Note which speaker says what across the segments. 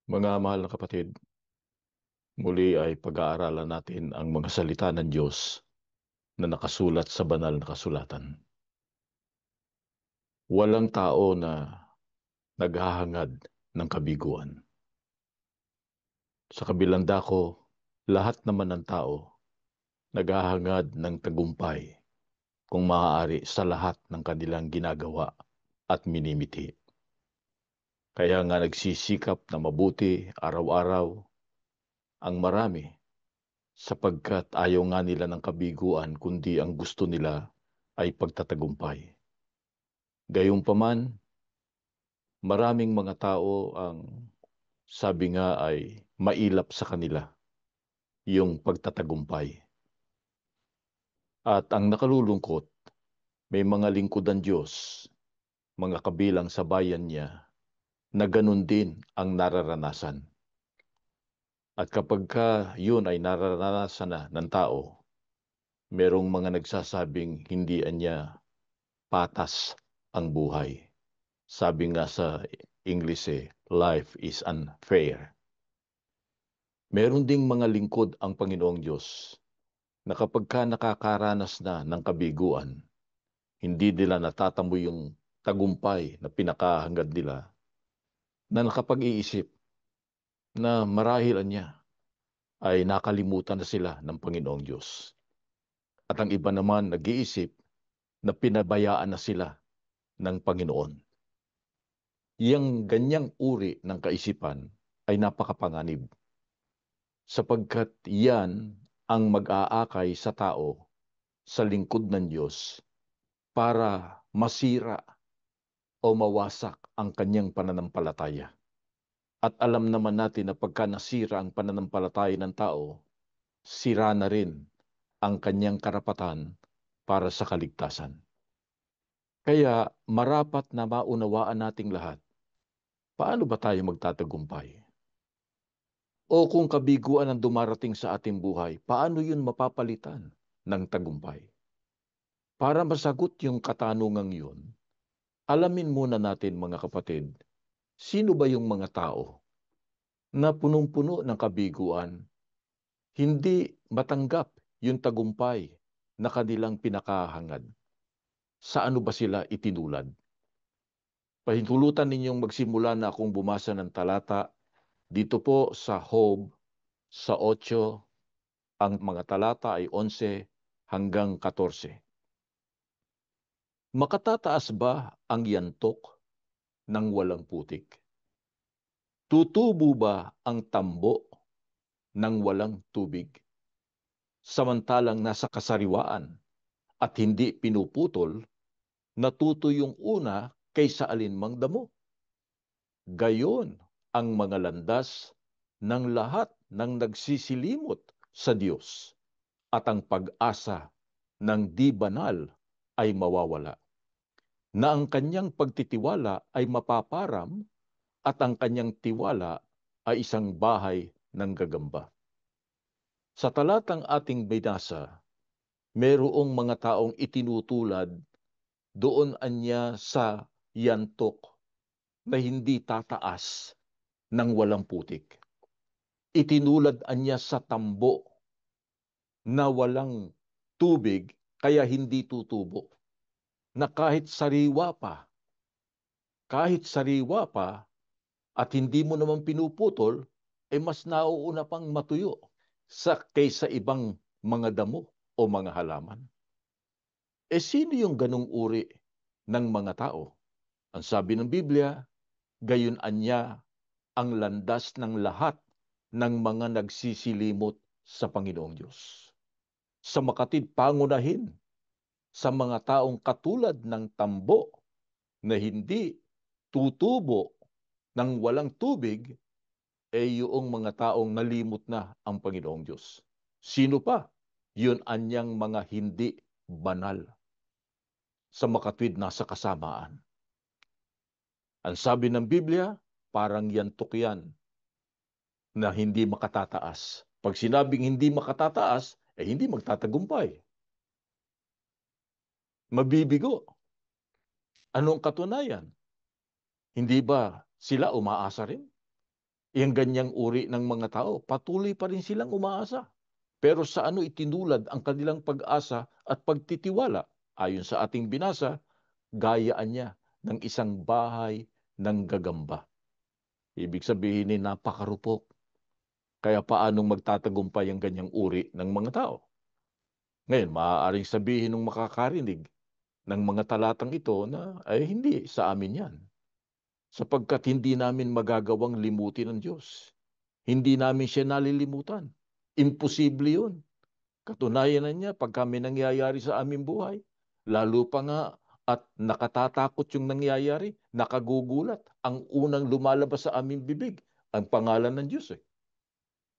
Speaker 1: Mga mahal na kapatid, muli ay pag-aaralan natin ang mga salita ng Diyos na nakasulat sa banal na kasulatan. Walang tao na naghahangad ng kabiguan. Sa kabilang dako, lahat naman ng tao naghahangad ng tagumpay kung maaari sa lahat ng kanilang ginagawa at minimiti. Kaya nga nagsisikap na mabuti araw-araw ang marami sapagkat ayaw nga nila ng kabiguan kundi ang gusto nila ay pagtatagumpay. Gayunpaman, maraming mga tao ang sabi nga ay mailap sa kanila yung pagtatagumpay. At ang nakalulungkot, may mga lingkod ng Diyos, mga kabilang sa bayan niya, na ganun din ang nararanasan. At kapag yun ay nararanasan na ng tao, merong mga nagsasabing hindi niya patas ang buhay. Sabi nga sa English life is unfair. Meron ding mga lingkod ang Panginoong Diyos na kapag nakakaranas na ng kabiguan, hindi nila natatamo yung tagumpay na pinakahangad nila, na nakapag-iisip na marahil niya ay nakalimutan na sila ng Panginoong Diyos. At ang iba naman nag-iisip na pinabayaan na sila ng Panginoon. Yang ganyang uri ng kaisipan ay napakapanganib sapagkat yan ang mag-aakay sa tao sa lingkod ng Diyos para masira o mawasak ang kanyang pananampalataya. At alam naman natin na pagka nasira ang pananampalataya ng tao, sira na rin ang kanyang karapatan para sa kaligtasan. Kaya marapat na maunawaan nating lahat, paano ba tayo magtatagumpay? O kung kabiguan ang dumarating sa ating buhay, paano yun mapapalitan ng tagumpay? Para masagot yung katanungang yun, alamin muna natin mga kapatid, sino ba yung mga tao na punong-puno ng kabiguan, hindi matanggap yung tagumpay na kanilang pinakahangad? Sa ano ba sila itinulad? Pahintulutan ninyong magsimula na akong bumasa ng talata dito po sa Job sa 8, ang mga talata ay 11 hanggang 14. Makatataas ba ang yantok ng walang putik? Tutubo ba ang tambo ng walang tubig? Samantalang nasa kasariwaan at hindi pinuputol, natuto yung una kaysa alinmang damo. Gayon ang mga landas ng lahat ng nagsisilimot sa Diyos at ang pag-asa ng di banal ay mawawala. Na ang kanyang pagtitiwala ay mapaparam at ang kanyang tiwala ay isang bahay ng gagamba. Sa talatang ating binasa, merong mga taong itinutulad doon anya sa yantok na hindi tataas ng walang putik. Itinulad anya sa tambo na walang tubig kaya hindi tutubo. Na kahit sariwa pa at hindi mo naman pinuputol, mas nauuna pang matuyo kaysa ibang mga damo o mga halaman. Sino yung ganong uri ng mga tao? Ang sabi ng Biblia, gayon anya ang landas ng lahat ng mga nagsisilimot sa Panginoong Diyos. Sa makatid pangunahin sa mga taong katulad ng tambo na hindi tutubo ng walang tubig, yung mga taong nalimot na ang Panginoong Diyos. Sino pa? Yun anyang mga hindi banal sa makatwid na sa kasamaan. Ang sabi ng Biblia, parang yantok yan na hindi makatataas. Pag sinabing hindi makatataas, hindi magtatagumpay. Mabibigo. Anong katunayan? Hindi ba sila umaasa rin? Yung ganyang uri ng mga tao, patuloy pa rin silang umaasa. Pero sa ano itinulad ang kanilang pag-asa at pagtitiwala? Ayon sa ating binasa, gayaan niya ng isang bahay ng gagamba. Ibig sabihin ni napakarupok. Kaya paanong magtatagumpay ang ganyang uri ng mga tao? Ngayon, maaaring sabihin ng makakarinig ng mga talatang ito na ay hindi sa amin yan. Sapagkat hindi namin magagawang limutin ng Diyos. Hindi namin siya nalilimutan. Imposible yun. Katunayan na niya pag kami nangyayari sa aming buhay. Lalo pa nga at nakatatakot yung nangyayari, nakagugulat. Ang unang lumalabas sa aming bibig, ang pangalan ng Diyos eh.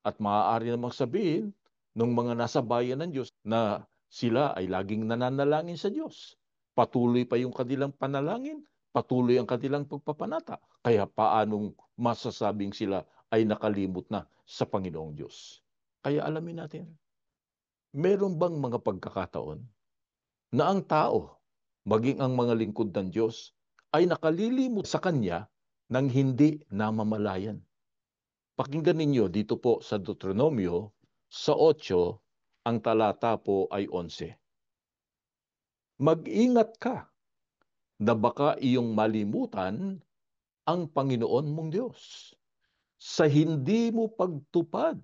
Speaker 1: At maaari namang sabihin ng mga nasa bayan ng Diyos na sila ay laging nananalangin sa Diyos. Patuloy pa yung kanilang panalangin, patuloy ang kanilang pagpapanata. Kaya paanong masasabing sila ay nakalimot na sa Panginoong Diyos? Kaya alamin natin, meron bang mga pagkakataon na ang tao, maging ang mga lingkod ng Diyos, ay nakalilimot sa Kanya nang hindi namamalayan? Pakinggan ninyo dito po sa Deuteronomio sa 8, ang talata po ay 11. Mag-ingat ka na baka iyong malimutan ang Panginoon mong Diyos sa hindi mo pagtupad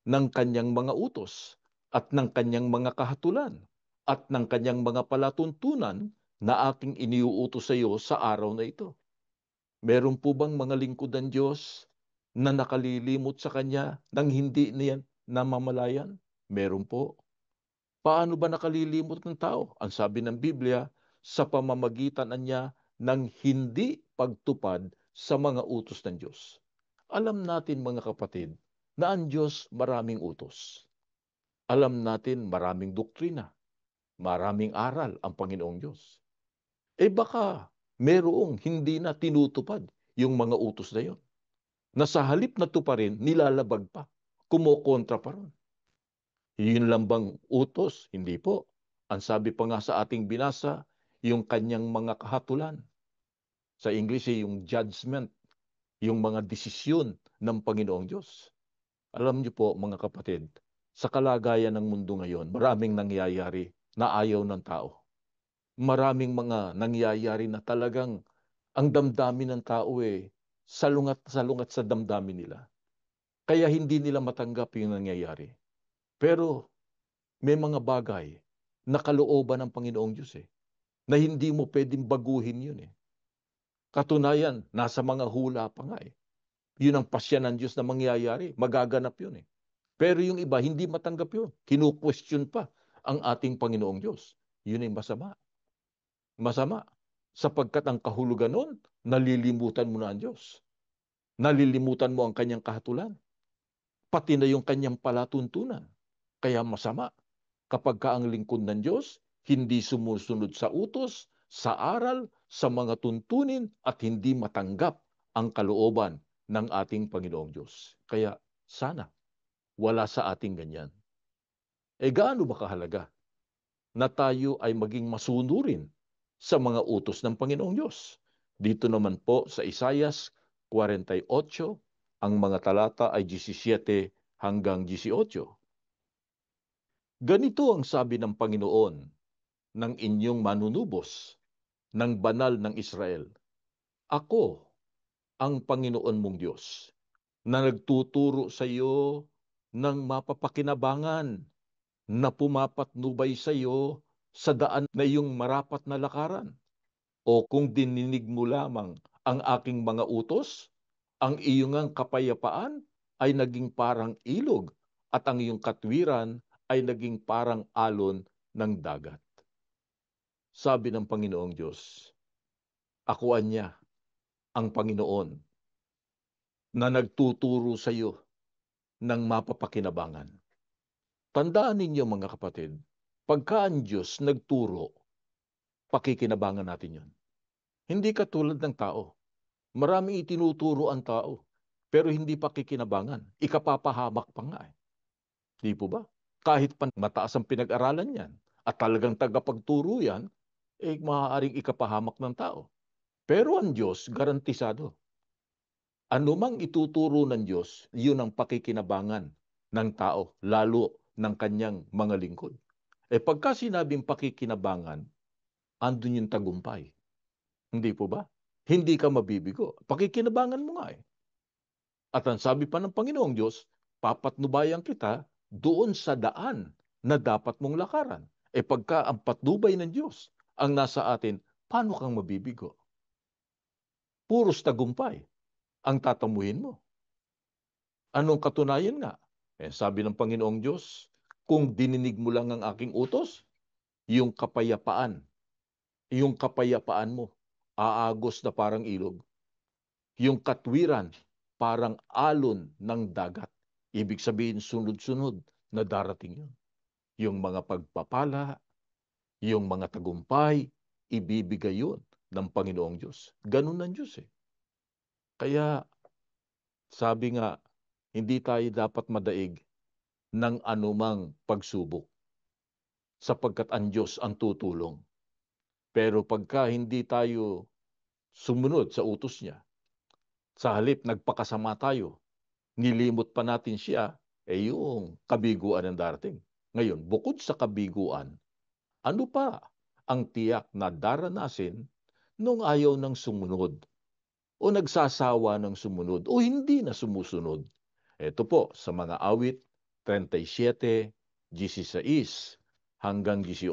Speaker 1: ng kanyang mga utos at ng kanyang mga kahatulan at ng kanyang mga palatuntunan na aking iniuutos sa iyo sa araw na ito. Meron po bang mga lingkod ng Diyos na nakalilimot sa Kanya nang hindi niyan namamalayan? Meron po. Paano ba nakalilimot ng tao? Ang sabi ng Biblia, sa pamamagitan niya ng hindi pagtupad sa mga utos ng Diyos. Alam natin mga kapatid na ang Diyos maraming utos. Alam natin maraming doktrina, maraming aral ang Panginoong Diyos. Baka merong hindi na tinutupad yung mga utos na yun. Na sa halip na tuparin, nilalabag pa, kumokontra pa ron. Yun lang bang utos? Hindi po. Ang sabi pa nga sa ating binasa, yung kanyang mga kahatulan. Sa English, yung judgment, yung mga desisyon ng Panginoong Diyos. Alam niyo po, mga kapatid, sa kalagayan ng mundo ngayon, maraming nangyayari na ayaw ng tao. Maraming mga nangyayari na talagang ang damdamin ng tao salungat sa damdamin nila. Kaya hindi nila matanggap yung nangyayari. Pero may mga bagay na kalooban ng Panginoong Diyos na hindi mo pwedeng baguhin yun Katunayan, nasa mga hula pa nga Yun ang pasya ng Diyos na mangyayari. Magaganap yun Pero yung iba, hindi matanggap yun. Kinu-question pa ang ating Panginoong Diyos. Yun ay masama. Masama. Sapagkat ang kahulugan nun, nalilimutan mo na ang Diyos. Nalilimutan mo ang kanyang kahatulan. Pati na yung kanyang palatuntunan. Kaya masama kapag ka ang lingkod ng Diyos hindi sumusunod sa utos, sa aral, sa mga tuntunin at hindi matanggap ang kalooban ng ating Panginoong Diyos. Kaya sana wala sa ating ganyan. Gaano ba kahalaga na tayo ay maging masunurin sa mga utos ng Panginoong Diyos? Dito naman po sa Isaias 48, ang mga talata ay 17 hanggang 18. Ganito ang sabi ng Panginoon ng inyong manunubos, ng banal ng Israel. Ako ang Panginoon mong Diyos na nagtuturo sa iyo ng mapapakinabangan na pumapatnubay sa iyo sa daan na iyong marapat na lakaran. O kung dininig mo lamang ang aking mga utos, ang iyong kapayapaan ay naging parang ilog at ang iyong katwiran ay naging parang alon ng dagat. Sabi ng Panginoong Diyos, ako niya ang Panginoon na nagtuturo sa iyo ng mapapakinabangan. Tandaan ninyo mga kapatid, pagka ang Diyos nagturo, pakikinabangan natin yun. Hindi katulad ng tao. Maraming itinuturo ang tao, pero hindi pakikinabangan. Ikapapahamak pa nga Di po ba? Kahit pa mataas ang pinag-aralan yan at talagang tagapagturo yan, maaaring ikapahamak ng tao. Pero ang Diyos, garantisado. Anumang ituturo ng Diyos, yun ang pakikinabangan ng tao, lalo ng kanyang mga lingkod. Pagka sinabing pakikinabangan, andun yung tagumpay. Hindi po ba? Hindi ka mabibigo. Pakikinabangan mo nga eh. At ang sabi pa ng Panginoong Diyos, papatnubayan kita doon sa daan na dapat mong lakaran. Pagka ang patnubay ng Diyos ang nasa atin, paano kang mabibigo? Puros tagumpay ang tatamuhin mo. Anong katunayan nga? Sabi ng Panginoong Diyos, kung dininig mo lang ang aking utos, yung kapayapaan mo, aagos na parang ilog. Yung katwiran, parang alon ng dagat. Ibig sabihin, sunod-sunod na darating yun. Yung mga pagpapala, yung mga tagumpay, ibibigay yun ng Panginoong Diyos. Ganun ang Diyos eh. Kaya sabi nga, hindi tayo dapat madaig ng anumang pagsubok sapagkat ang Diyos ang tutulong. Pero pagka hindi tayo sumunod sa utos niya, sa halip nagpakasama tayo, nilimot pa natin siya, yung kabiguan ang darating. Ngayon, bukod sa kabiguan, ano pa ang tiyak na daranasin nung ayaw ng sumunod o nagsasawa ng sumunod o hindi na sumusunod? Ito po sa mga awit 37, 16 hanggang 18,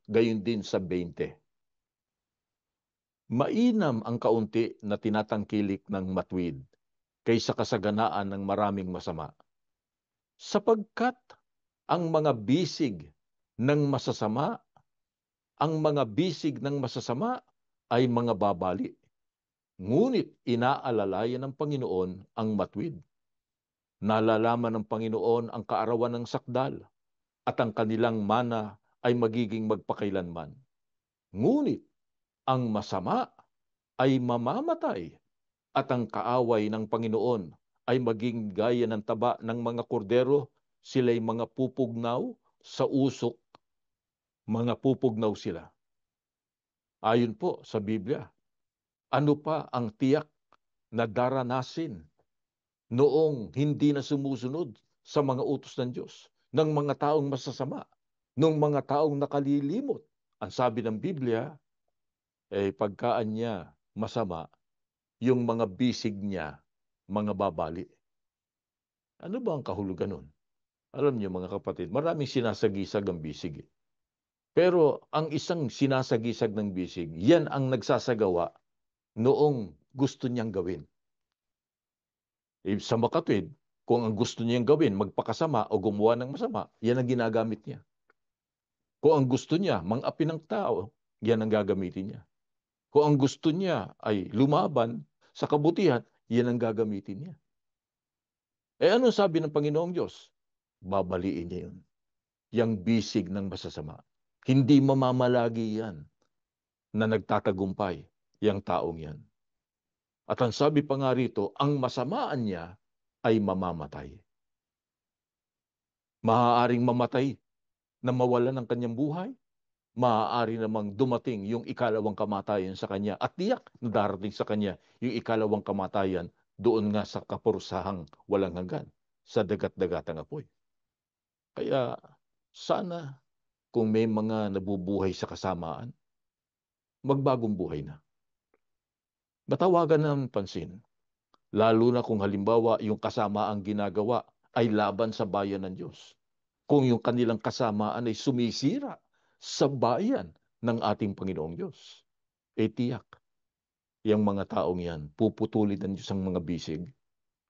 Speaker 1: gayon din sa 20. Mainam ang kaunti na tinatangkilik ng matwid kaysa kasaganaan ng maraming masama. Sapagkat ang mga bisig ng masasama, ang mga bisig ng masasama ay mga babali. Ngunit inaalalayan ng Panginoon ang matwid. Nalalaman ng Panginoon ang kaarawan ng sakdal at ang kanilang mana ay magiging magpakailanman. Ngunit ang masama ay mamamatay at ang kaaway ng Panginoon ay maging gaya ng taba ng mga kordero, sila'y mga pupugnaw sa usok, mga pupugnaw sila. Ayon po sa Biblia, ano pa ang tiyak na daranasin noong hindi na sumusunod sa mga utos ng Diyos, ng mga taong masasama, ng mga taong nakalilimot? Ang sabi ng Biblia, pagkaan niya masama, yung mga bisig niya, mga babali. Ano ba ang kahulugan nun? Alam niyo mga kapatid, maraming sinasagisag ang bisig. Pero ang isang sinasagisag ng bisig, yan ang nagsasagawa noong gusto niyang gawin. Sa makatwid, kung ang gusto niyang gawin, magpakasama o gumawa ng masama, yan ang ginagamit niya. Kung ang gusto niya, mang-api ng tao, yan ang gagamitin niya. Kung ang gusto niya ay lumaban sa kabutihan, yan ang gagamitin niya. Ano sabi ng Panginoong Diyos? Babaliin niya yun. Yang bisig ng masasama. Hindi mamamalagi yan na nagtatagumpay, yang taong yan. At ang sabi pa nga rito, ang masamaan niya ay mamamatay. Maaaring mamatay na mawalan ng kanyang buhay, maaari namang dumating yung ikalawang kamatayan sa kanya at tiyak na darating sa kanya yung ikalawang kamatayan doon nga sa kapurusahang walang hanggan, sa dagat-dagatang apoy. Kaya sana kung may mga nabubuhay sa kasamaan, magbagong buhay na. Matawagan ng pansin, lalo na kung halimbawa yung kasamaang ginagawa ay laban sa bayan ng Diyos. Kung yung kanilang kasamaan ay sumisira sa bayan ng ating Panginoong Diyos. Tiyak, yung mga taong yan, puputulin ng Diyos ang mga bisig.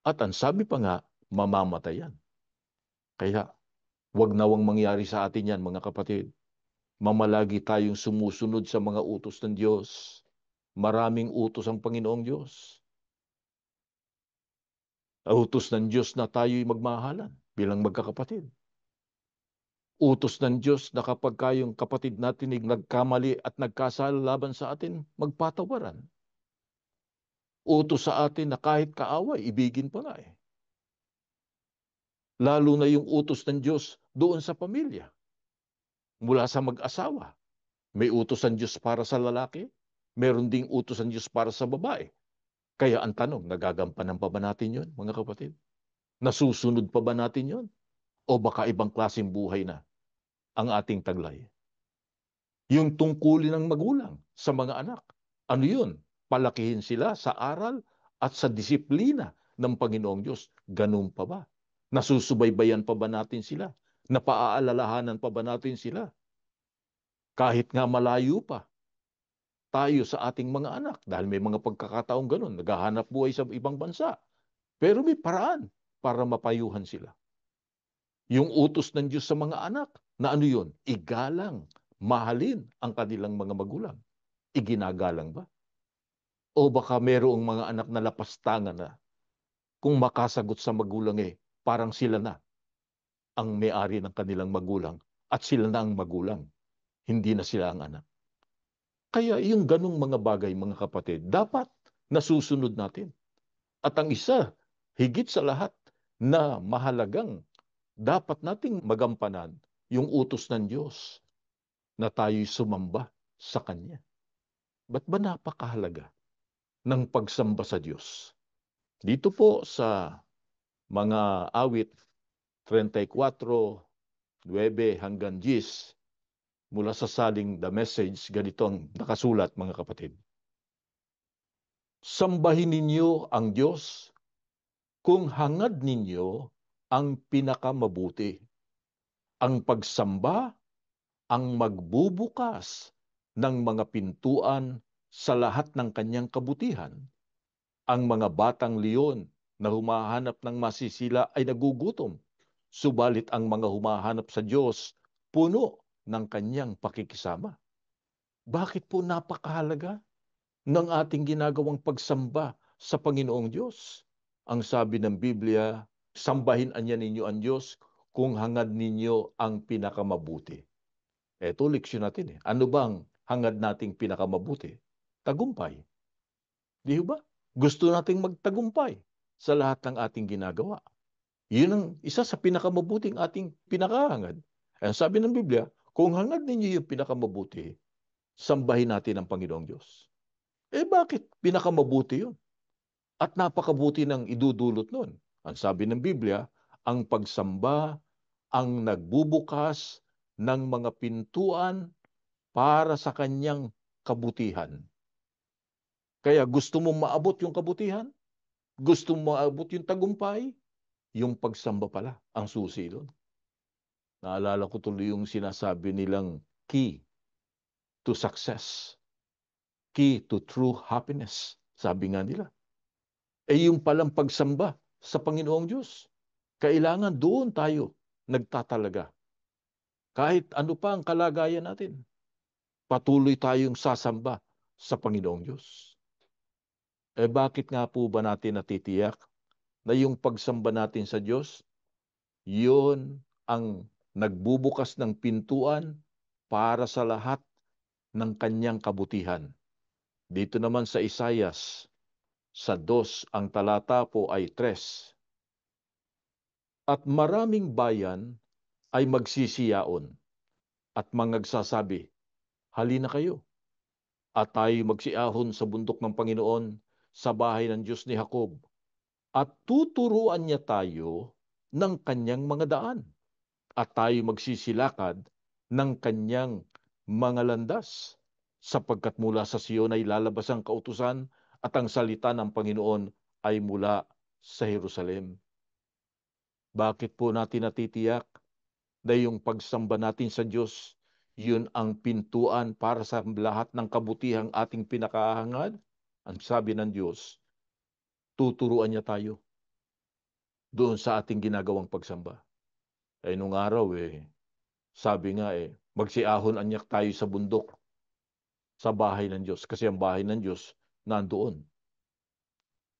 Speaker 1: At ang sabi pa nga, mamamatayan. Kaya, wag nawang mangyari sa atin yan, mga kapatid. Mamalagi tayong sumusunod sa mga utos ng Diyos. Maraming utos ang Panginoong Diyos. Utos ng Diyos na tayo'y magmahalan bilang magkakapatid. Utos ng Diyos na kapag kayong kapatid natin ay nagkamali at nagkasala laban sa atin, magpatawaran. Utos sa atin na kahit kaaway, ibigin pa nga eh. Lalo na yung utos ng Diyos doon sa pamilya. Mula sa mag-asawa, may utos ng Diyos para sa lalaki, meron ding utos ng Diyos para sa babae. Kaya ang tanong, nagagampanan pa ba natin yun, mga kapatid? Nasusunod pa ba natin yun? O baka ibang klaseng buhay na ang ating taglay? Yung tungkulin ng magulang sa mga anak. Ano yun? Palakihin sila sa aral at sa disiplina ng Panginoong Diyos. Ganun pa ba? Nasusubaybayan pa ba natin sila? Napaaalalahanan pa ba natin sila? Kahit nga malayo pa tayo sa ating mga anak, dahil may mga pagkakataong ganun, naghahanap buhay sa ibang bansa. Pero may paraan para mapayuhan sila. Yung utos ng Diyos sa mga anak, na ano yun? Igalang, mahalin ang kanilang mga magulang. Iginagalang ba? O baka mayroong mga anak na lapastangan na kung makasagot sa magulang parang sila na ang may-ari ng kanilang magulang at sila na ang magulang, hindi na sila ang anak. Kaya yung ganong mga bagay, mga kapatid, dapat nasusunod natin. At ang isa, higit sa lahat, na mahalagang dapat nating magampanan yung utos ng Diyos na tayo'y sumamba sa Kanya. Ba't ba napakahalaga ng pagsamba sa Diyos? Dito po sa mga awit 34:9 hanggang 10 mula sa saling The Message, ganito ang nakasulat, mga kapatid. Sambahin ninyo ang Diyos kung hangad ninyo ang pinakamabuti. Ang pagsamba ang magbubukas ng mga pintuan sa lahat ng kanyang kabutihan. Ang mga batang leon na humahanap ng masisila ay nagugutom, subalit ang mga humahanap sa Diyos puno ng kanyang pakikisama. Bakit po napakahalaga ng ating ginagawang pagsamba sa Panginoong Diyos? Ang sabi ng Biblia, sambahin anya ninyo ang Diyos kung hangad ninyo ang pinakamabuti. Eto, leksyon natin eh. Ano bang hangad nating pinakamabuti? Tagumpay. Di ba? Gusto nating magtagumpay sa lahat ng ating ginagawa. Yun ang isa sa pinakamabuting ating pinakahangad. Ang sabi ng Biblia, kung hangad ninyo yung pinakamabuti, sambahin natin ang Panginoong Diyos. Bakit pinakamabuti yun? At napakabuti ng idudulot nun. Ang sabi ng Biblia, ang pagsamba ang nagbubukas ng mga pintuan para sa kanyang kabutihan. Kaya gusto mong maabot yung kabutihan? Gusto mong maabot yung tagumpay? Yung pagsamba pala ang susi doon. Naalala ko tuloy yung sinasabi nilang key to success, key to true happiness. Sabi nga nila. Yung palang pagsamba sa Panginoong Diyos. Kailangan doon tayo nagtatalaga. Kahit ano pa ang kalagayan natin, patuloy tayong sasamba sa Panginoong Diyos. Bakit nga po ba natin natitiyak na yung pagsamba natin sa Diyos, yun ang nagbubukas ng pintuan para sa lahat ng kanyang kabutihan? Dito naman sa Isayas, sa 2, ang talata po ay 3. At maraming bayan ay magsisiyaon at mangagsasabi, halina kayo, at tayo magsiahon sa bundok ng Panginoon, sa bahay ng Diyos ni Jacob, at tuturuan niya tayo ng kanyang mga daan, at tayo magsisilakad ng kanyang mga landas, sapagkat mula sa Siyon ay lalabas ang kautusan at ang salita ng Panginoon ay mula sa Jerusalem. Bakit po natin natitiyak na yung pagsamba natin sa Diyos, yun ang pintuan para sa lahat ng kabutihang ating pinakahangad? Ang sabi ng Diyos, tuturuan niya tayo doon sa ating ginagawang pagsamba. Nung araw sabi nga magsiahon anyak tayo sa bundok, sa bahay ng Diyos. Kasi ang bahay ng Diyos nandoon.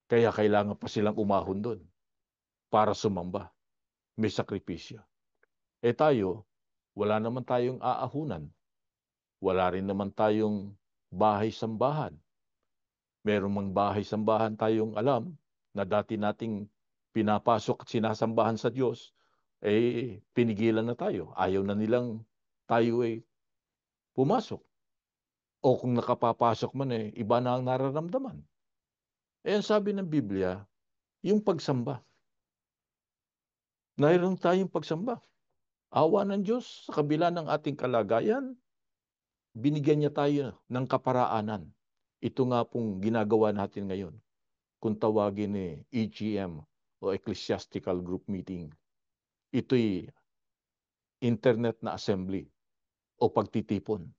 Speaker 1: Kaya kailangan pa silang umahon doon para sumamba. May sakripisyo. Tayo, wala naman tayong aahunan. Wala rin naman tayong bahay-sambahan. Meron mang bahay-sambahan tayong alam na dati nating pinapasok at sinasambahan sa Diyos, pinigilan na tayo. Ayaw na nilang tayo pumasok. O kung nakapapasok man iba na ang nararamdaman. Ang sabi ng Biblia, yung pagsamba. Mayroon tayong pagsamba. Awa ng Diyos, sa kabila ng ating kalagayan, binigyan niya tayo ng kaparaanan. Ito nga pong ginagawa natin ngayon. Kung tawagin EGM o Ecclesiastical Group Meeting, ito'y internet na assembly o pagtitipon.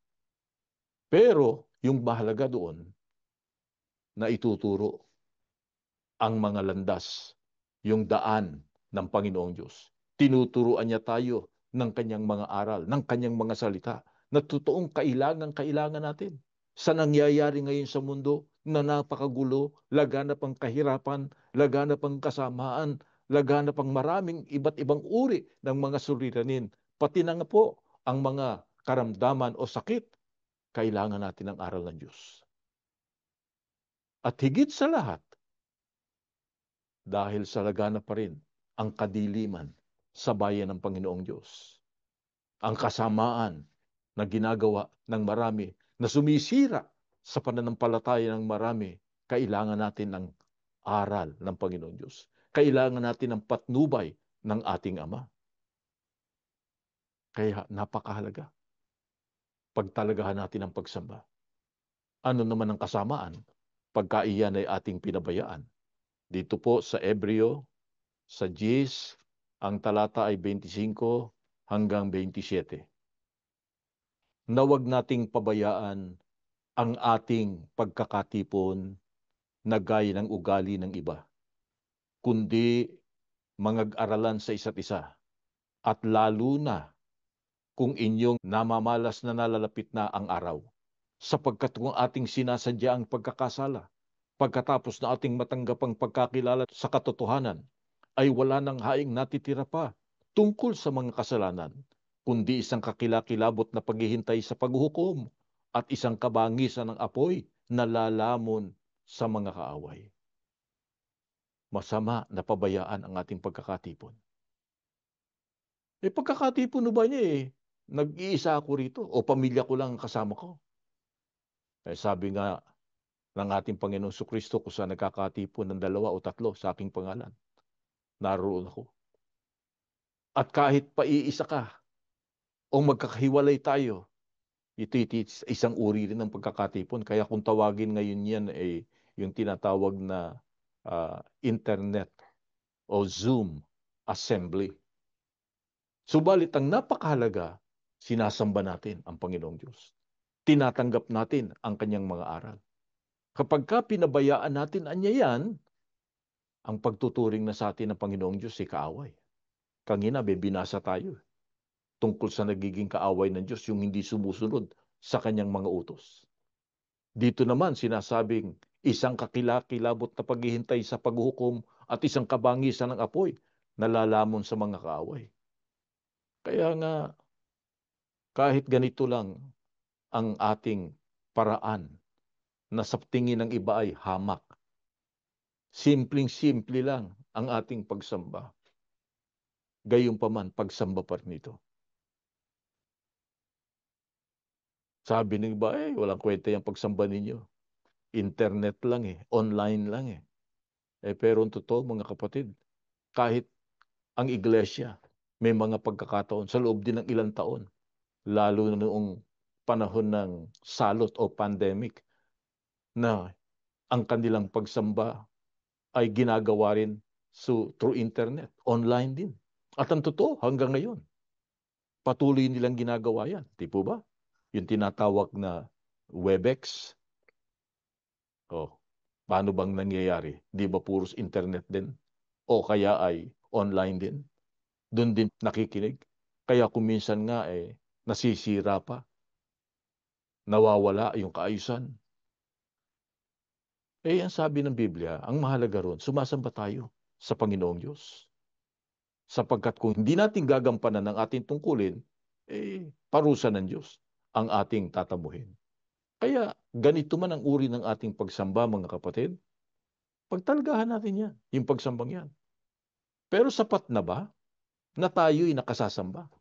Speaker 1: Pero yung mahalaga doon na ituturo ang mga landas, yung daan ng Panginoong Diyos. Tinuturuan niya tayo ng kanyang mga aral, ng kanyang mga salita, na totoong kailangan natin. Sa nangyayari ngayon sa mundo na napakagulo, laganap ang kahirapan, laganap ang kasamaan, laganap ang maraming iba't ibang uri ng mga suliranin, pati na nga po ang mga karamdaman o sakit, kailangan natin ang aral ng Diyos. At higit sa lahat, dahil sa laganap pa rin ang kadiliman sa bayan ng Panginoong Diyos. Ang kasamaan na ginagawa ng marami na sumisira sa pananampalataya ng marami, kailangan natin ng aral ng Panginoong Diyos. Kailangan natin ng patnubay ng ating Ama. Kaya napakahalaga. Pagtalagahan natin ang pagsamba. Ano naman ang kasamaan pagka iyan ay ating pinabayaan? Dito po sa Ebreo, sa 10, ang talata ay 25 hanggang 27. Na wag nating pabayaan ang ating pagkakatipon na gaya ng ugali ng iba, kundi mangag-aralan sa isa't isa, at lalo na kung inyong namamalas na nalalapit na ang araw, sapagkat kung ating sinasadya ang pagkakasala, pagkatapos na ating matanggap ang pagkakilala sa katotohanan, ay wala nang haing natitira pa tungkol sa mga kasalanan, kundi isang kakilakilabot na paghihintay sa paghuhukom at isang kabangisan ng apoy na lalamon sa mga kaaway. Masama na pabayaan ang ating pagkakatipon. Pagkakatipon ba niya nag-iisa ako rito o pamilya ko lang kasama ko. Sabi nga ng ating Panginoong Kristo, kung saan nagkakatipon ng 2 o 3 sa aking pangalan, naroon ako. At kahit paiisa ka o magkakahiwalay tayo, ito isang uri rin ng pagkakatipon. Kaya kung tawagin ngayon yan yung tinatawag na internet o Zoom assembly. Subalit ang napakahalaga, sinasamba natin ang Panginoong Diyos. Tinatanggap natin ang kanyang mga aral. Kapag ka pinabayaan natin yan, ang pagtuturing na sa atin ng Panginoong Diyos ay kaaway. Kanina, binasa tayo tungkol sa nagiging kaaway ng Diyos, yung hindi sumusunod sa kanyang mga utos. Dito naman sinasabing isang kakilakilabot na paghihintay sa paghuhukom at isang kabangisan ng apoy na lalamon sa mga kaaway. Kaya nga, kahit ganito lang ang ating paraan na sa tingin ng iba ay hamak, simpleng-simple lang ang ating pagsamba. Gayunpaman, pagsamba pa rin ito. Sabi ng iba, walang kwenta yung pagsamba ninyo. Internet lang online lang pero ang totoo, mga kapatid, kahit ang iglesia, may mga pagkakataon sa loob din ng ilang taon, lalo na noong panahon ng salot o pandemic, na ang kanilang pagsamba ay ginagawa rin through internet, online din. At ang totoo, hanggang ngayon, patuloy nilang ginagawa yan. Di po ba? Yung tinatawag na Webex. Oh, paano bang nangyayari? Di ba puros internet din? O kaya ay online din? Doon din nakikinig. Kaya kung minsan nga nasisira pa, nawawala yung kaayusan. Ang sabi ng Biblia, ang mahalaga ron, sumasamba tayo sa Panginoong Diyos. Sapagkat kung hindi natin gagampanan ng ating tungkulin, parusa ng Diyos ang ating tatamuhin. Kaya ganito man ang uri ng ating pagsamba, mga kapatid, pagtalgahan natin yan, yung pagsambang yan. Pero sapat na ba na tayo'y nakasasamba?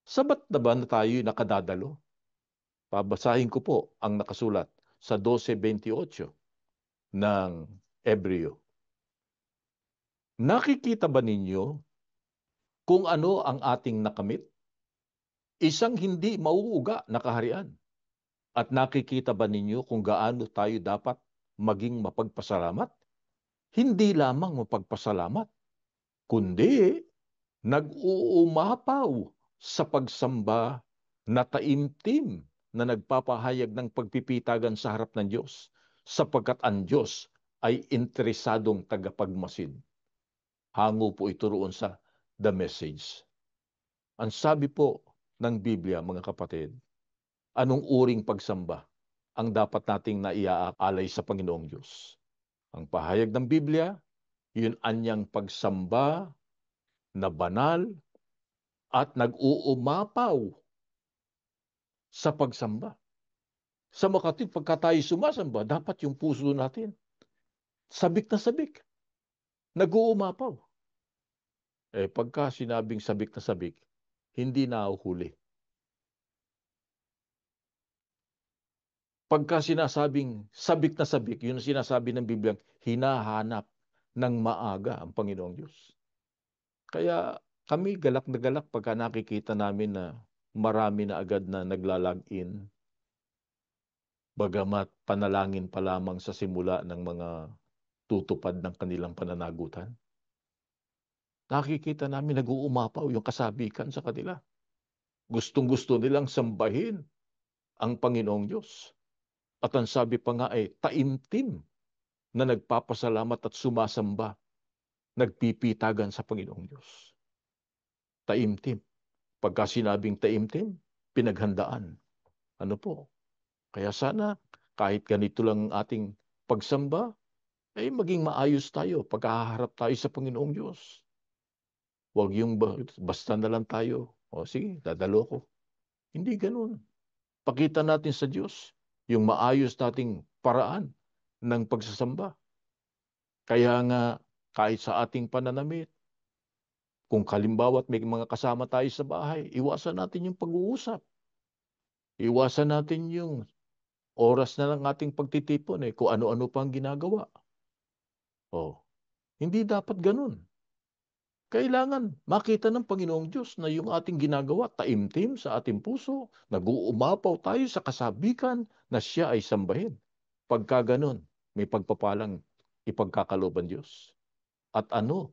Speaker 1: Sapat na ba na tayo'y nakadadalo? Pabasahin ko po ang nakasulat sa 12:28 ng Ebreo. Nakikita ba ninyo kung ano ang ating nakamit? Isang hindi mauuga na kaharian. At nakikita ba ninyo kung gaano tayo dapat maging mapagpasalamat? Hindi lamang mapagpasalamat, kundi nag-uumapaw sa pagsamba na taimtim na nagpapahayag ng pagpipitagan sa harap ng Diyos, sapagkat ang Diyos ay interesadong tagapagmasid. Hango po ito roon sa The Message. Ang sabi po ng Biblia, mga kapatid, anong uring pagsamba ang dapat nating naiaalay sa Panginoong Diyos? Ang pahayag ng Biblia, yun anyang pagsamba na banal at nag-uumapaw sa pagsamba. Sa makatid, pagka tayo sumasamba, dapat yung puso natin sabik na sabik, nag-uumapaw. Pagka sinabing sabik na sabik, hindi nahuhuli. Pagka sinasabing sabik na sabik, yun ang sinasabi ng Biblia, hinahanap ng maaga ang Panginoong Diyos. Kaya kami galak na galak pagka nakikita namin na marami na agad na naglalagin, bagamat panalangin pa lamang sa simula ng mga tutupad ng kanilang pananagutan. Nakikita namin nag-uumapaw yung kasabikan sa kanila. Gustong-gusto nilang sambahin ang Panginoong Diyos. At ang sabi pa nga ay taimtim na nagpapasalamat at sumasamba, nagpipitagan sa Panginoong Diyos. Taimtim. Pagka sinabing taimtim, pinaghandaan. Ano po? Kaya sana kahit ganito lang ang ating pagsamba, ay maging maayos tayo pagkaharap tayo sa Panginoong Diyos. Huwag yung basta na lang tayo. O sige, dadalo ko. Hindi ganun. Pakita natin sa Diyos yung maayos nating paraan ng pagsasamba. Kaya nga, kahit sa ating pananamit, kung kalimbawa't may mga kasama tayo sa bahay, iwasan natin yung pag-uusap. Iwasan natin yung oras na lang ating pagtitipon kung ano-ano pang ginagawa. Oh, hindi dapat ganun. Kailangan makita ng Panginoong Diyos na yung ating ginagawa, taimtim sa ating puso, nag-uumapaw tayo sa kasabikan na siya ay sambahin. Pagka ganun, may pagpapalang ipagkakaloban Diyos. At ano?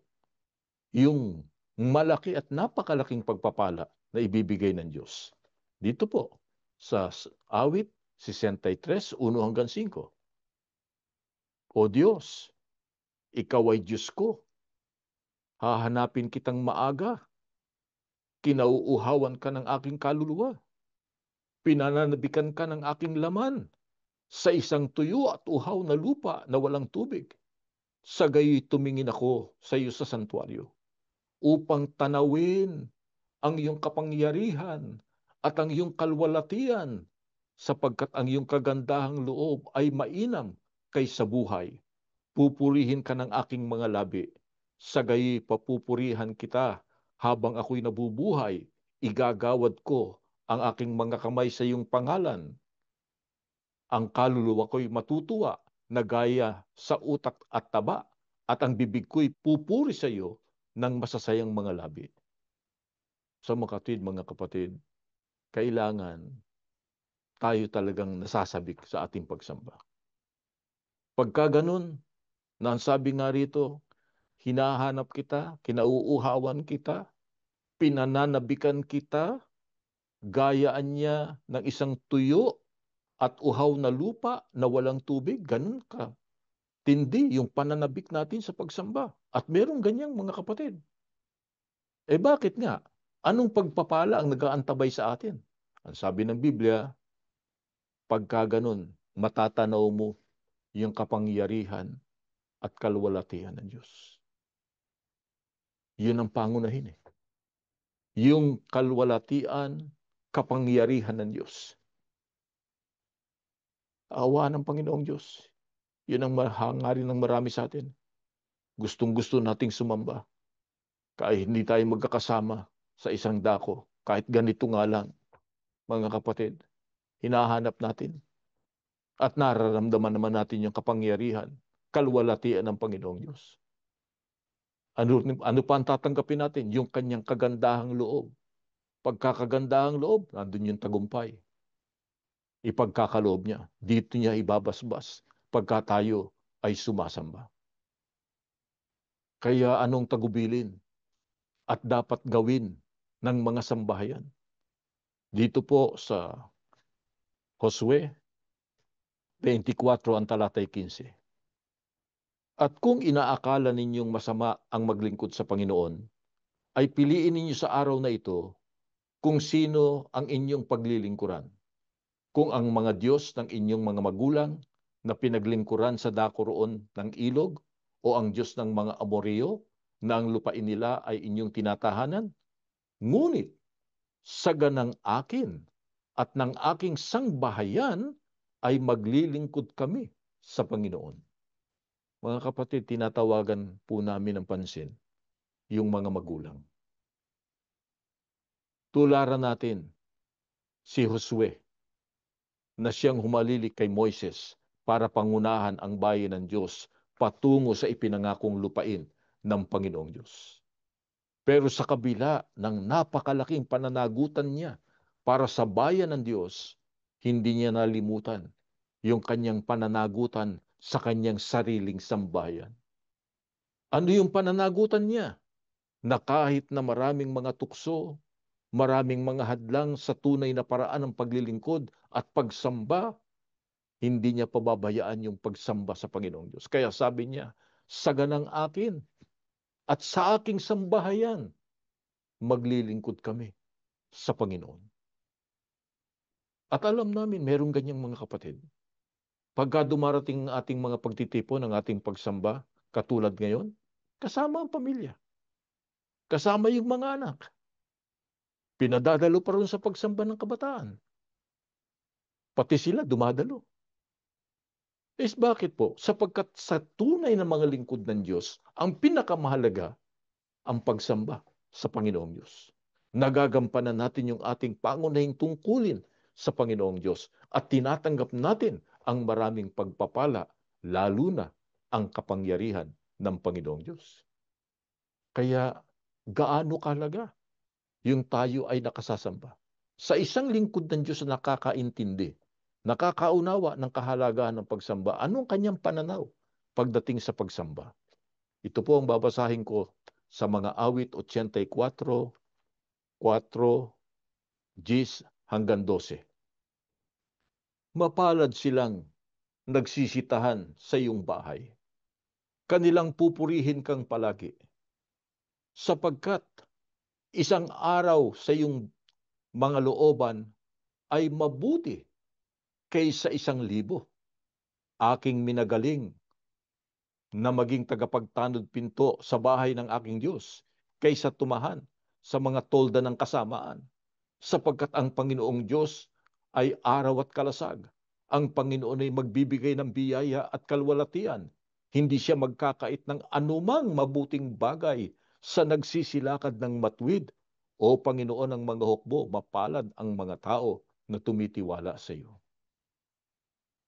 Speaker 1: Yung malaki at napakalaking pagpapala na ibibigay ng Diyos. Dito po, sa awit 63, 1-5. O Diyos, ikaw ay Diyos ko. Hahanapin kitang maaga. Kinauuhawan ka ng aking kaluluwa. Pinananabikan ka ng aking laman sa isang tuyo at uhaw na lupa na walang tubig. Sa gayoy tumingin ako sa iyo sa santuaryo upang tanawin ang iyong kapangyarihan at ang iyong kalwalatian sapagkat ang iyong kagandahang loob ay mainam kaysa buhay. Pupurihin ka ng aking mga labi. Sa gayoy papupurihan kita habang ako'y nabubuhay. Igagawad ko ang aking mga kamay sa iyong pangalan. Ang kaluluwa ko'y matutuwa na gaya sa utak at taba at ang bibig ko'y pupuri sa iyo ng masasayang mga labi. Sa mga kapatid, kailangan tayo talagang nasasabik sa ating pagsamba. Pagka ganun, na ang sabi nga rito, hinahanap kita, kinauuhawan kita, pinananabikan kita, gayaan niya ng isang tuyo at uhaw na lupa na walang tubig, ganun ka. Tindi yung pananabik natin sa pagsamba. At merong ganyang mga kapatid. Bakit nga? Anong pagpapala ang nag-aantabay sa atin? Ang sabi ng Biblia, pagka ganun, matatanaw mo yung kapangyarihan at kalwalatian ng Diyos. Yun ang pangunahin Yung kalwalatian, kapangyarihan ng Diyos. Awa ng Panginoong Diyos. Yun ang hangarin ng marami sa atin. Gustong-gusto nating sumamba. Kahit hindi tayo magkakasama sa isang dako. Kahit ganito nga lang, mga kapatid, hinahanap natin. At nararamdaman naman natin yung kapangyarihan, kalwalatian ng Panginoong Diyos. Ano pa ang tatanggapin natin? Yung kanyang kagandahang loob. Pagkakagandahang loob, nandun yung tagumpay. Ipagkakaloob niya. Dito niya ibabasbas pagka tayo ay sumasamba. Kaya anong tagubilin at dapat gawin ng mga sambahayan? Dito po sa Josue 24 ang talatay 15. At kung inaakala ninyong masama ang maglingkod sa Panginoon, ay piliin ninyo sa araw na ito kung sino ang inyong paglilingkuran. Kung ang mga Diyos ng inyong mga magulang na pinaglingkuran sa dako roon ng ilog, o ang Diyos ng mga Amoreo na ang lupain nila ay inyong tinatahanan. Ngunit sa ganang akin at ng aking sangbahayan ay maglilingkod kami sa Panginoon. Mga kapatid, tinatawagan po namin ng pansin yung mga magulang. Tularan natin si Josue na siyang humalilik kay Moises para pangunahan ang bayan ng Diyos patungo sa ipinangakong lupain ng Panginoong Diyos. Pero sa kabila ng napakalaking pananagutan niya para sa bayan ng Diyos, hindi niya nalimutan yung kanyang pananagutan sa kanyang sariling sambayan. Ano yung pananagutan niya? Na kahit na maraming mga tukso, maraming mga hadlang sa tunay na paraan ng paglilingkod at pagsamba, hindi niya pababayaan yung pagsamba sa Panginoong Diyos. Kaya sabi niya, saganang akin at sa aking sambahayan, maglilingkod kami sa Panginoon. At alam namin, merong ganyang mga kapatid. Pagka dumarating ang ating mga pagtitipon, ang ating pagsamba, katulad ngayon, kasama ang pamilya, kasama yung mga anak, pinadadalo pa rin sa pagsamba ng kabataan. Pati sila dumadalo. Bakit po? Sapagkat sa tunay na mga lingkod ng Diyos, ang pinakamahalaga ang pagsamba sa Panginoong Diyos. Nagagampanan natin yung ating pangunahing tungkulin sa Panginoong Diyos at tinatanggap natin ang maraming pagpapala, lalo na ang kapangyarihan ng Panginoong Diyos. Kaya gaano kahalaga yung tayo ay nakasasamba? Sa isang lingkod ng Diyos na nakakaintindi, nakakaunawa ng kahalagahan ng pagsamba, anong kanyang pananaw pagdating sa pagsamba? Ito po ang babasahin ko sa mga awit 84, 4, 10 hanggang 12. Mapalad silang nagsisitahan sa iyong bahay. Kanilang pupurihin kang palagi, sapagkat isang araw sa iyong mga looban ay mabuti kaysa 1,000. Aking minagaling na maging tagapagtanod pinto sa bahay ng aking Diyos kaysa tumahan sa mga tolda ng kasamaan. Sapagkat ang Panginoong Diyos ay araw at kalasag. Ang Panginoon ay magbibigay ng biyaya at kalwalatian. Hindi siya magkakait ng anumang mabuting bagay sa nagsisilakad ng matwid. O Panginoon ng mga hukbo, mapalad ang mga tao na tumitiwala sa iyo.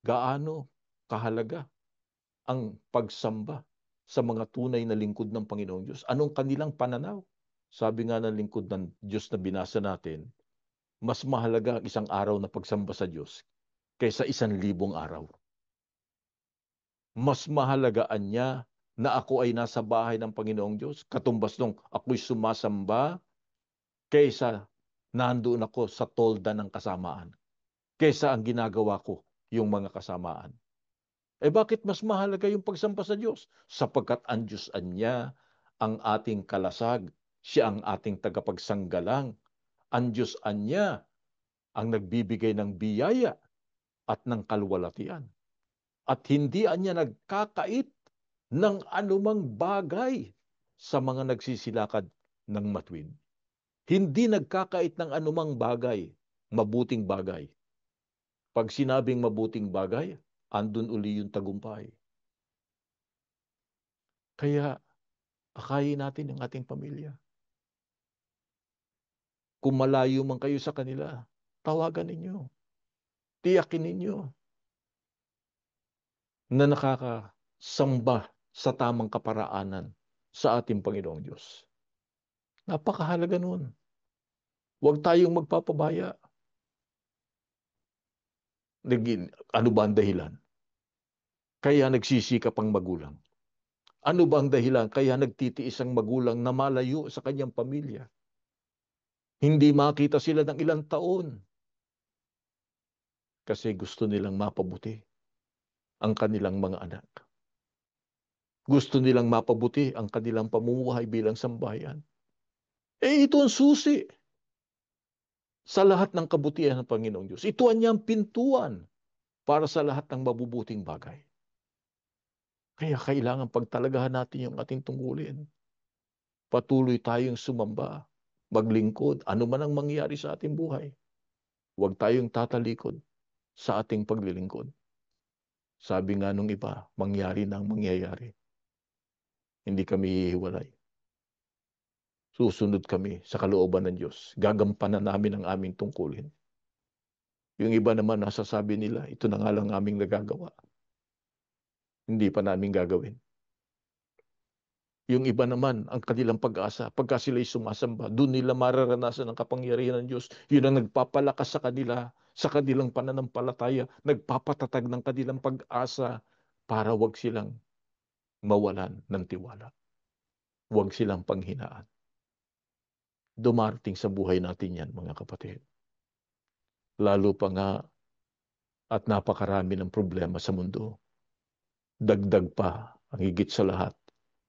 Speaker 1: Gaano kahalaga ang pagsamba sa mga tunay na lingkod ng Panginoong Diyos? Anong kanilang pananaw? Sabi nga ng lingkod ng Diyos na binasa natin, mas mahalaga ang isang araw na pagsamba sa Diyos kaysa 1,000 araw. Mas mahalagaan niya na ako ay nasa bahay ng Panginoong Diyos, katumbas nung ako'y sumasamba, kaysa nandoon ako sa tolda ng kasamaan, kaysa ang ginagawa ko yung mga kasamaan. Bakit mas mahalaga yung pagsamba sa Diyos? Sapagkat ang Diyos niya ang ating kalasag, siya ang ating tagapagsanggalang, ang Diyos niya ang nagbibigay ng biyaya at ng kalwalatian. At hindi niya nagkakait ng anumang bagay sa mga nagsisilakad ng matwid. Hindi nagkakait ng anumang bagay, mabuting bagay. Pag sinabing mabuting bagay, andun uli yung tagumpay. Kaya akayin natin ang ating pamilya. Kung malayo man kayo sa kanila, tawagan ninyo. Tiyakin ninyo na nakaka samba sa tamang kaparaanan sa ating Panginoong Diyos. Napakahalaga nun. Huwag tayong magpapabaya. Ano ba ang dahilan? Kaya nagsisikap ang magulang. Ano ba ang dahilan? Kaya nagtitiis ang magulang na malayo sa kanyang pamilya. Hindi makita sila ng ilang taon. Kasi gusto nilang mapabuti ang kanilang mga anak. Gusto nilang mapabuti ang kanilang pamumuhay bilang sambahayan. Ito ang susi sa lahat ng kabutihan ng Panginoong Diyos. Ito ang niyang pintuan para sa lahat ng mabubuting bagay. Kaya kailangan pagtalagahan natin yung ating tungkulin. Patuloy tayong sumamba, maglingkod, ano man ang mangyari sa ating buhay. Huwag tayong tatalikod sa ating paglilingkod. Sabi nga nung iba, mangyari na ang mangyayari. Hindi kami hihiwalay. Susunod kami sa kalooban ng Diyos. Gagampanan namin ang aming tungkulin. Yung iba naman nasasabi nila, ito na nga lang aming nagagawa. Hindi pa namin gagawin. Yung iba naman, ang kanilang pag-asa, pagka sila'y sumasamba, doon nila mararanasan ang kapangyarihan ng Diyos. Yun ang nagpapalakas sa kanila, sa kanilang pananampalataya, nagpapatatag ng kanilang pag-asa para wag silang mawalan ng tiwala. Wag silang panghinaan. Dumarating sa buhay natin yan, mga kapatid. Lalo pa nga at napakarami ng problema sa mundo. Dagdag pa ang higit sa lahat,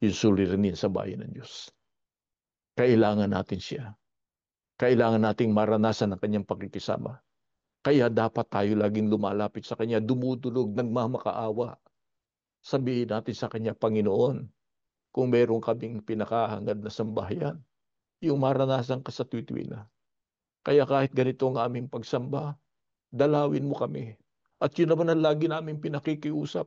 Speaker 1: yung suliranin sa bayan ng Diyos. Kailangan natin siya. Kailangan nating maranasan ang kanyang pakikisama. Kaya dapat tayo laging lumalapit sa kanya, dumudulog, nagmamakaawa. Sabihin natin sa kanya, Panginoon, kung meron kaming pinakahangad na sambahayan, yung maranasan ka sa tuwid-tuwid na. Kaya kahit ganito ang aming pagsamba, dalawin mo kami. At yun naman ang lagi namin pinakikiusap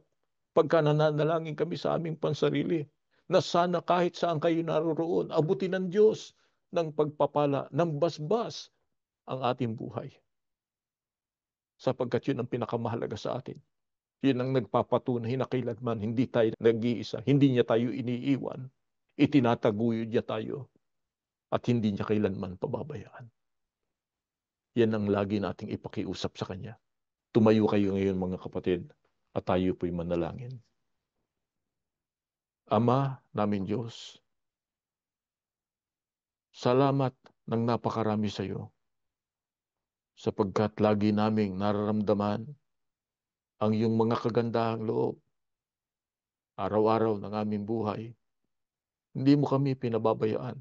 Speaker 1: pagka nananalangin kami sa aming pansarili, na sana kahit saan kayo naroroon, abutin ng Diyos ng pagpapala, ng basbas ang ating buhay. Sapagkat yun ang pinakamahalaga sa atin. Yun ang nagpapatunay na kailanman hindi tayo nag-iisa, hindi niya tayo iniiwan, itinataguyod niya tayo, at hindi niya kailanman pababayaan. Yan ang lagi nating ipakiusap sa Kanya. Tumayo kayo ngayon, mga kapatid, at tayo po'y manalangin. Ama namin Diyos, salamat ng napakarami sa iyo, sapagkat lagi naming nararamdaman ang iyong mga kagandahang loob, araw-araw ng aming buhay. Hindi mo kami pinababayaan.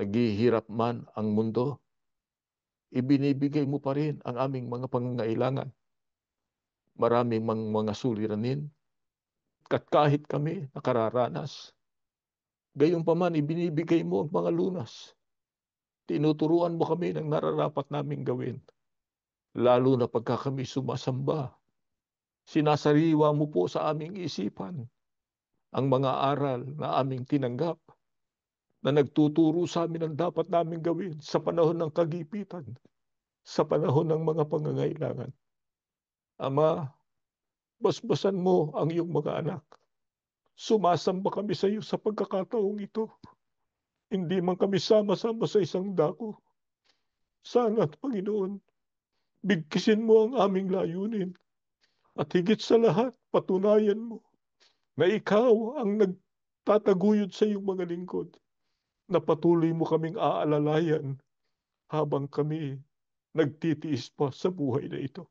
Speaker 1: Naghihirap man ang mundo, ibinibigay mo pa rin ang aming mga pangangailangan. Maraming mga suliranin, at kahit kami nakararanas, gayon pa man ibinibigay mo ang mga lunas. Tinuturuan mo kami ng nararapat naming gawin. Lalo na pagka kami sumasamba, sinasariwa mo po sa aming isipan ang mga aral na aming tinanggap, na nagtuturo sa amin ang dapat naming gawin sa panahon ng kagipitan, sa panahon ng mga pangangailangan. Ama, basbasan mo ang iyong mga anak. Sumasamba kami sa iyo sa pagkakataong ito. Hindi man kami sama-sama sa isang dako. Sana't Panginoon, bigkisin mo ang aming layunin. At higit sa lahat, patunayan mo na ikaw ang nagtataguyod sa iyong mga lingkod, na patuloy mo kaming aalalayan habang kami nagtitiis pa sa buhay na ito.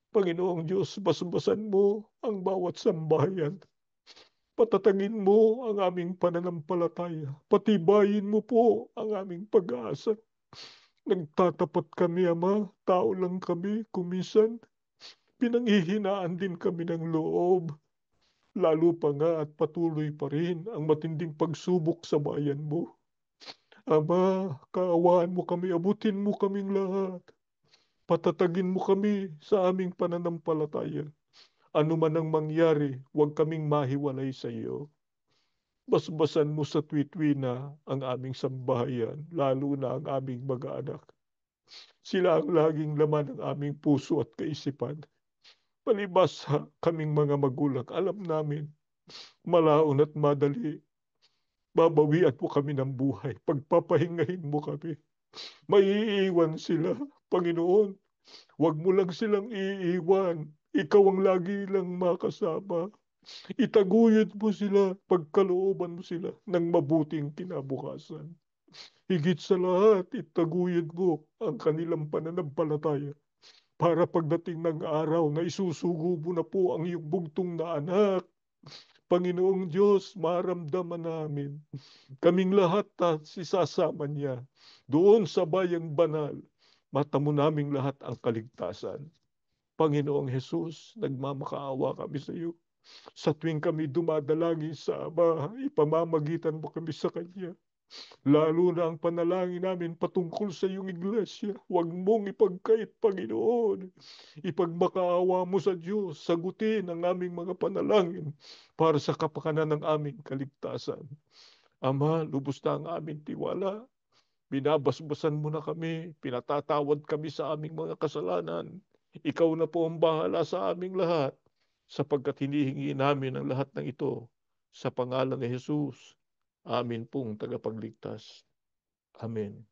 Speaker 1: Panginoong Diyos, basbasan mo ang bawat sambahayan. Patatagin mo ang aming pananampalataya. Patibayin mo po ang aming pag-asa. Nagtatapat kami, Ama. Tao lang kami. Kuminsan, pinanghihinaan din kami ng loob. Lalo pa nga at patuloy pa rin ang matinding pagsubok sa bayan mo. Ama, kaawaan mo kami. Abutin mo kaming lahat. Patatagin mo kami sa aming pananampalataya. Ano man ang mangyari, huwag kaming mahiwalay sa iyo. Basbasan mo sa tuwi-tuwi ang aming sambahayan, lalo na ang aming mag-anak. Sila ang laging laman ng aming puso at kaisipan.
Speaker 2: Palibhas sa kaming mga magulang, alam namin, malaon at madali, babawian mo kami ng buhay, pagpapahingahin mo kami. Maiiwan sila, Panginoon. Huwag mo lang silang iiwan. Ikaw ang lagi lang makasama. Itaguyod mo sila, pagkalooban mo sila ng mabuting kinabukasan. Higit sa lahat, itaguyod mo ang kanilang pananampalataya para pagdating ng araw na isusugo mo na po ang iyong bugtong na anak. Panginoong Diyos, maramdaman namin, kaming lahat at sisasama niya doon sa bayang banal, mata mo naming lahat ang kaligtasan. Panginoong Jesus, nagmamakaawa kami sa iyo. Sa tuwing kami dumadalangin sa Ama, ipamamagitan mo kami sa Kanya. Lalo na ang panalangin namin patungkol sa iyong iglesia. Huwag mong ipagkait, Panginoon. Ipagmakaawa mo sa Diyos, sagutin ang aming mga panalangin para sa kapakanan ng aming kaligtasan. Ama, lubos na ang aming tiwala. Binabasbasan mo na kami, pinatatawad kami sa aming mga kasalanan. Ikaw na po ang bahala sa aming lahat, sapagkat hinihingi namin ang lahat ng ito sa pangalan ni Jesus. Amin pong tagapagligtas. Amen.